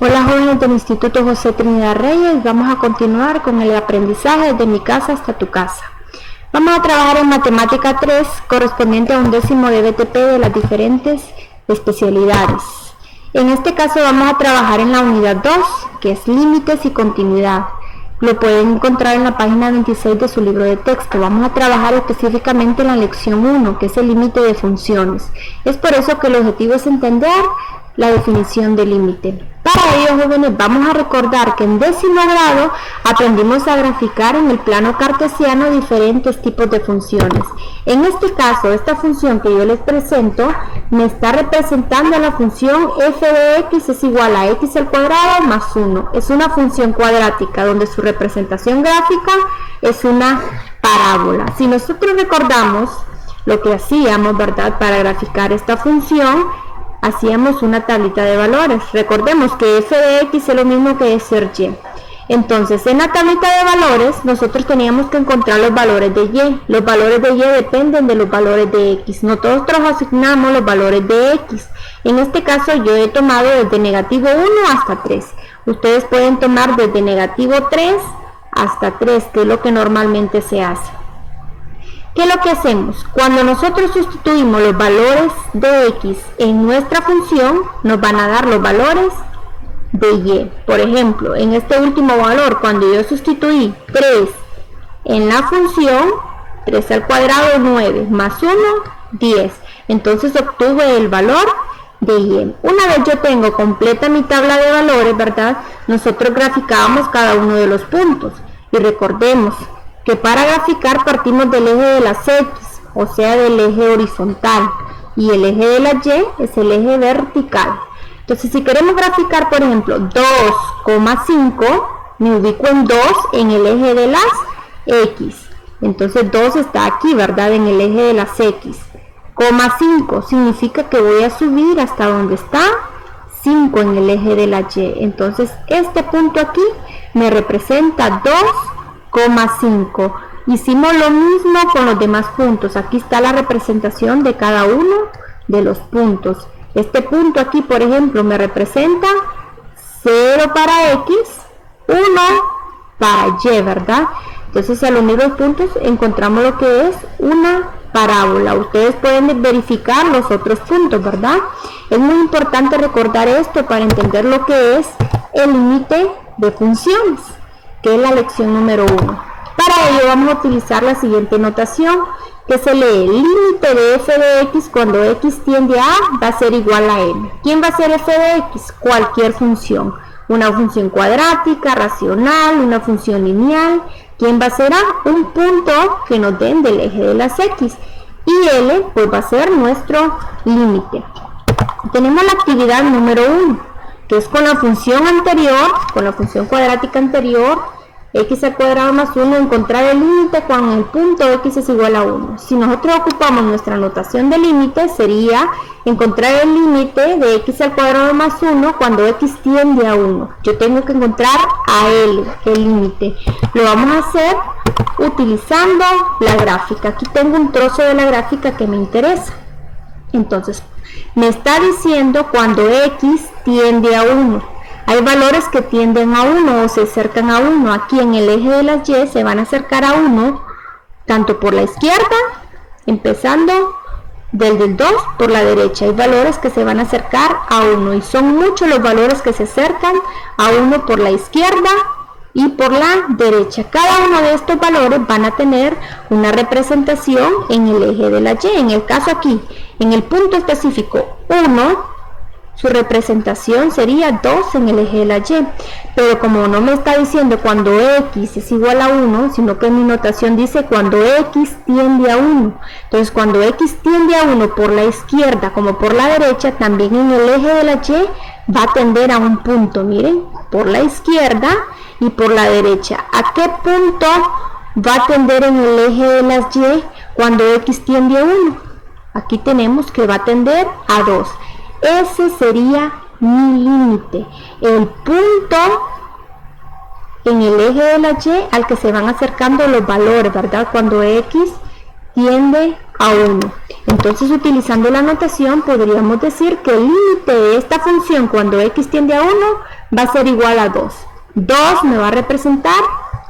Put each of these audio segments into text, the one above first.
Hola jóvenes del Instituto José Trinidad Reyes, vamos a continuar con el aprendizaje desde mi casa hasta tu casa. Vamos a trabajar en Matemática 3, correspondiente a un décimo de BTP de las diferentes especialidades. En este caso vamos a trabajar en la unidad 2, que es límites y continuidad. Lo pueden encontrar en la página 26 de su libro de texto. Vamos a trabajar específicamente en la lección 1, que es el límite de funciones. Es por eso que el objetivo es entender la definición de límite. Para ello, jóvenes, vamos a recordar que en décimo grado aprendimos a graficar en el plano cartesiano diferentes tipos de funciones. En este caso, esta función que yo les presento me está representando la función f de x es igual a x al cuadrado más 1. Es una función cuadrática donde su representación gráfica es una parábola. Si nosotros recordamos lo que hacíamos, ¿verdad?, para graficar esta función, hacíamos una tablita de valores. Recordemos que f de x es lo mismo que ser y. Entonces, en la tablita de valores, nosotros teníamos que encontrar los valores de y. Los valores de y dependen de los valores de x. Nosotros asignamos los valores de x. En este caso, yo he tomado desde negativo 1 hasta 3. Ustedes pueden tomar desde negativo 3 hasta 3, que es lo que normalmente se hace. ¿Qué es lo que hacemos? Cuando nosotros sustituimos los valores de x en nuestra función, nos van a dar los valores de y. Por ejemplo, en este último valor, cuando yo sustituí 3 en la función, 3 al cuadrado 9, más 1, 10. Entonces obtuve el valor de y. Una vez yo tengo completa mi tabla de valores, ¿verdad?, nosotros graficábamos cada uno de los puntos. Y recordemos que para graficar partimos del eje de las x, o sea del eje horizontal, y el eje de la y es el eje vertical. Entonces, si queremos graficar, por ejemplo, 2,5, me ubico en 2 en el eje de las x. Entonces 2 está aquí, ¿verdad?, en el eje de las x. 5 significa que voy a subir hasta donde está 5 en el eje de la y. Entonces este punto aquí me representa 2,5. Hicimos lo mismo con los demás puntos. Aquí está la representación de cada uno de los puntos. Este punto aquí, por ejemplo, me representa 0 para x, 1 para y, ¿verdad? Entonces, al unir los puntos encontramos lo que es una parábola. Ustedes pueden verificar los otros puntos, ¿verdad? Es muy importante recordar esto para entender lo que es el límite de funciones, que es la lección número 1. Para ello vamos a utilizar la siguiente notación, que se lee: límite de f de x cuando x tiende a A va a ser igual a m. ¿Quién va a ser f de x? Cualquier función. Una función cuadrática, racional, una función lineal. ¿Quién va a ser A? Un punto que nos den del eje de las x. Y L pues va a ser nuestro límite. Tenemos la actividad número 1, que es con la función anterior, con la función cuadrática anterior, x al cuadrado más 1, encontrar el límite cuando el punto x es igual a 1. Si nosotros ocupamos nuestra notación de límite, sería encontrar el límite de x al cuadrado más 1 cuando x tiende a 1. Yo tengo que encontrar a L, el límite. Lo vamos a hacer utilizando la gráfica. Aquí tengo un trozo de la gráfica que me interesa. Entonces, me está diciendo cuando x tiende a 1. Hay valores que tienden a 1 o se acercan a 1. Aquí en el eje de las y se van a acercar a 1, tanto por la izquierda, empezando desde el 2 por la derecha. Hay valores que se van a acercar a 1 y son muchos los valores que se acercan a 1 por la izquierda y por la derecha. Cada uno de estos valores van a tener una representación en el eje de la y. En el caso aquí, en el punto específico 1, su representación sería 2 en el eje de la y, pero como no me está diciendo cuando x es igual a 1, sino que mi notación dice cuando x tiende a 1. Entonces, cuando x tiende a 1 por la izquierda como por la derecha, también en el eje de la y va a tender a un punto, miren, por la izquierda y por la derecha. ¿A qué punto va a tender en el eje de las y cuando x tiende a 1? Aquí tenemos que va a tender a 2. Ese sería mi límite, el punto en el eje de la y al que se van acercando los valores, ¿verdad?, cuando x tiende a 1. Entonces, utilizando la notación, podríamos decir que el límite de esta función cuando x tiende a 1 va a ser igual a 2. 2 me va a representar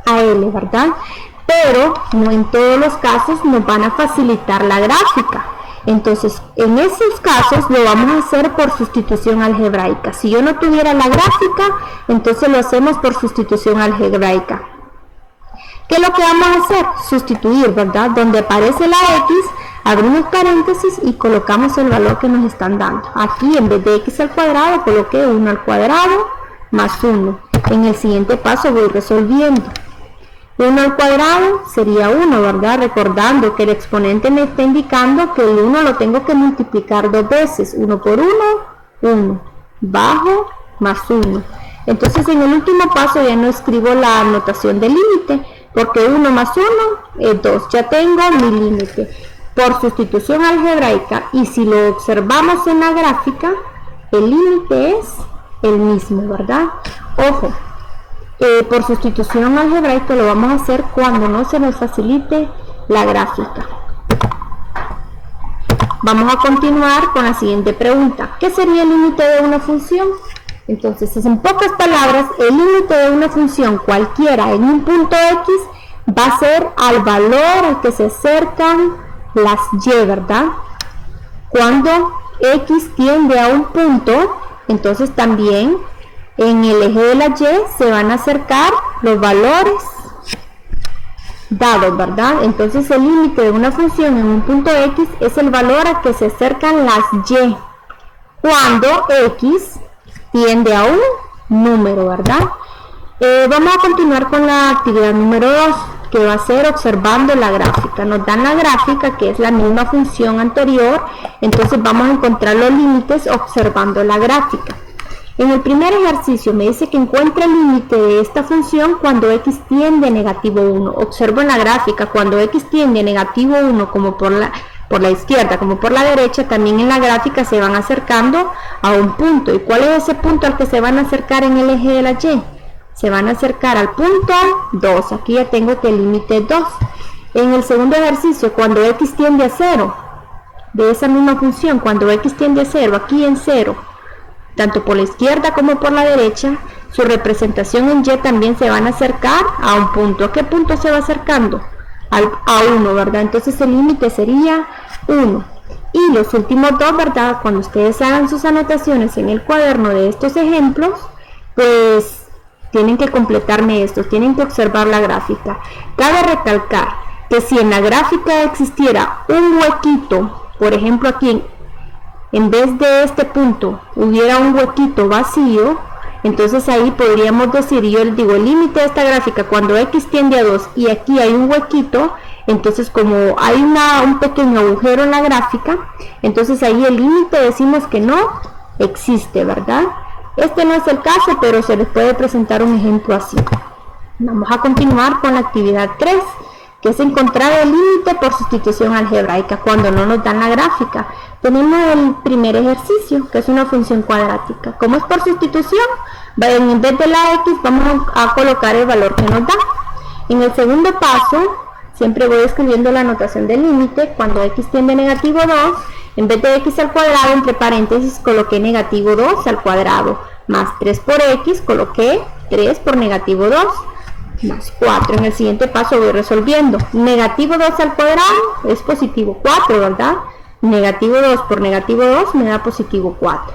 a L, ¿verdad? Pero no en todos los casos nos van a facilitar la gráfica. Entonces, en esos casos lo vamos a hacer por sustitución algebraica. Si yo no tuviera la gráfica, entonces lo hacemos por sustitución algebraica. ¿Qué es lo que vamos a hacer? Sustituir, ¿verdad? Donde aparece la x, abrimos paréntesis y colocamos el valor que nos están dando. Aquí, en vez de x al cuadrado, coloqué 1 al cuadrado más 1. En el siguiente paso voy resolviendo. 1 al cuadrado sería 1, ¿verdad? Recordando que el exponente me está indicando que el 1 lo tengo que multiplicar 2 veces. 1 por 1, 1. Bajo más 1. Entonces, en el último paso ya no escribo la notación de límite, porque 1 más 1 es 2. Ya tengo mi límite por sustitución algebraica, y si lo observamos en la gráfica, el límite es el mismo, ¿verdad? Ojo, por sustitución algebraica lo vamos a hacer cuando no se nos facilite la gráfica. Vamos a continuar con la siguiente pregunta. ¿Qué sería el límite de una función? Entonces, en pocas palabras, el límite de una función cualquiera en un punto x va a ser al valor al que se acercan las y, ¿verdad? Cuando x tiende a un punto, entonces también en el eje de la y se van a acercar los valores dados, ¿verdad? Entonces el límite de una función en un punto x es el valor al que se acercan las y cuando x tiende a un número, ¿verdad? Vamos a continuar con la actividad número 2, que va a ser observando la gráfica. Nos dan la gráfica, que es la misma función anterior, entonces vamos a encontrar los límites observando la gráfica. En el primer ejercicio me dice que encuentre el límite de esta función cuando x tiende a negativo 1. Observo en la gráfica, cuando x tiende a negativo 1, como por la izquierda como por la derecha, también en la gráfica se van acercando a un punto. ¿Y cuál es ese punto al que se van a acercar en el eje de la y? Se van a acercar al punto 2. Aquí ya tengo que el límite es 2. En el segundo ejercicio, cuando x tiende a 0, de esa misma función, cuando x tiende a 0, aquí en 0, tanto por la izquierda como por la derecha, su representación en y también se van a acercar a un punto. ¿A qué punto se va acercando? A 1, ¿verdad? Entonces el límite sería 1. Y los últimos dos, ¿verdad? Cuando ustedes hagan sus anotaciones en el cuaderno de estos ejemplos, pues tienen que completarme esto, tienen que observar la gráfica. Cabe recalcar que si en la gráfica existiera un huequito, por ejemplo aquí, en vez de este punto hubiera un huequito vacío, entonces ahí podríamos decir, yo les digo, el límite de esta gráfica cuando x tiende a 2 y aquí hay un huequito, entonces como hay un pequeño agujero en la gráfica, entonces ahí el límite decimos que no existe, ¿verdad? Este no es el caso, pero se les puede presentar un ejemplo así. Vamos a continuar con la actividad 3, que es encontrar el límite por sustitución algebraica cuando no nos dan la gráfica. Tenemos el primer ejercicio, que es una función cuadrática. Como es por sustitución, en vez de la x vamos a colocar el valor que nos da. En el segundo paso, siempre voy escribiendo la notación del límite. Cuando x tiende a negativo 2, en vez de x al cuadrado, entre paréntesis, coloqué negativo 2 al cuadrado, más 3 por x, coloqué 3 por negativo 2, más 4. En el siguiente paso voy resolviendo. Negativo 2 al cuadrado es positivo 4, ¿verdad? Negativo 2 por negativo 2 me da positivo 4.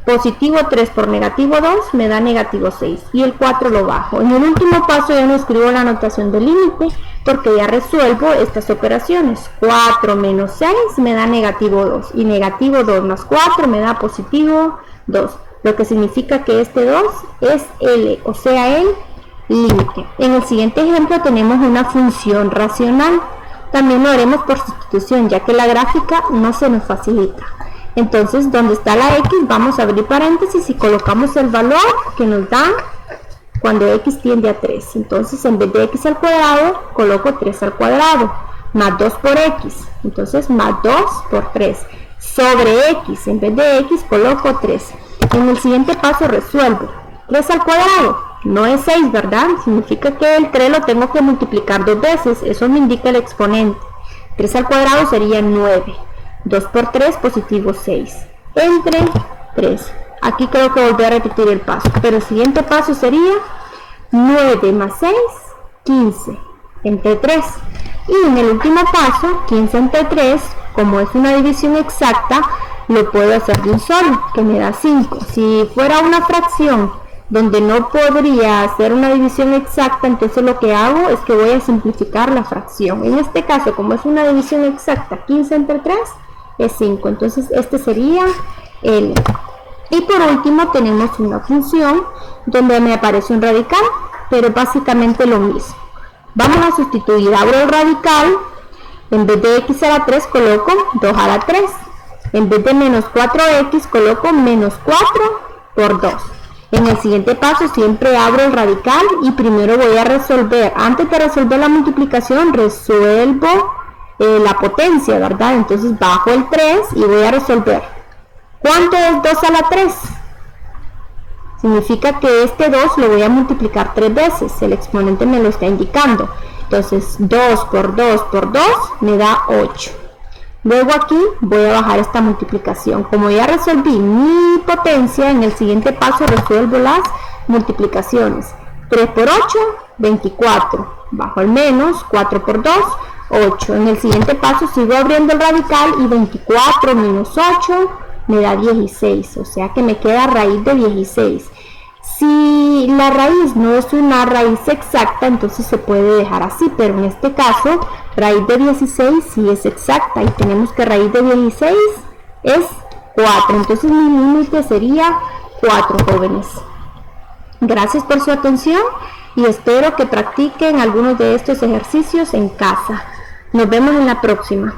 Positivo 3 por negativo 2 me da negativo 6. Y el 4 lo bajo. En el último paso ya no escribo la notación del límite porque ya resuelvo estas operaciones. 4 menos 6 me da negativo 2. Y negativo 2 más 4 me da positivo 2. Lo que significa que este 2 es L, o sea el límite. En el siguiente ejemplo tenemos una función racional. También lo haremos por sustitución, ya que la gráfica no se nos facilita. Entonces, donde está la x, vamos a abrir paréntesis y colocamos el valor que nos dan cuando x tiende a 3. Entonces, en vez de x al cuadrado, coloco 3 al cuadrado, más 2 por x. Entonces, más 2 por 3. Sobre x, en vez de x, coloco 3. En el siguiente paso resuelvo. 3 al cuadrado no es 6, ¿verdad? Significa que el 3 lo tengo que multiplicar 2 veces. Eso me indica el exponente. 3 al cuadrado sería 9. 2 por 3, positivo 6. Entre 3. Aquí creo que volví a repetir el paso, pero el siguiente paso sería 9 más 6, 15, entre 3. Y en el último paso, 15 entre 3, como es una división exacta, lo puedo hacer de un solo, que me da 5. Si fuera una fracción donde no podría hacer una división exacta, entonces lo que hago es que voy a simplificar la fracción. En este caso, como es una división exacta, 15 entre 3 es 5. Entonces este sería L. Y por último tenemos una función donde me aparece un radical, pero básicamente lo mismo. Vamos a sustituir, abro el radical, en vez de x a la 3 coloco 2 a la 3. En vez de menos 4x coloco menos 4 por 2. En el siguiente paso siempre abro el radical y primero voy a resolver, antes de resolver la multiplicación, resuelvo la potencia, ¿verdad? Entonces bajo el 3 y voy a resolver. ¿Cuánto es 2 a la 3? Significa que este 2 lo voy a multiplicar 3 veces, el exponente me lo está indicando. Entonces 2 por 2 por 2 me da 8. Luego aquí voy a bajar esta multiplicación. Como ya resolví mi potencia, en el siguiente paso resuelvo las multiplicaciones. 3 por 8, 24. Bajo el menos, 4 por 2, 8. En el siguiente paso sigo abriendo el radical y 24 menos 8 me da 16. O sea que me queda raíz de 16. Si la raíz no es una raíz exacta, entonces se puede dejar así, pero en este caso, raíz de 16 sí es exacta y tenemos que raíz de 16 es 4. Entonces mi límite sería 4, jóvenes. Gracias por su atención y espero que practiquen algunos de estos ejercicios en casa. Nos vemos en la próxima.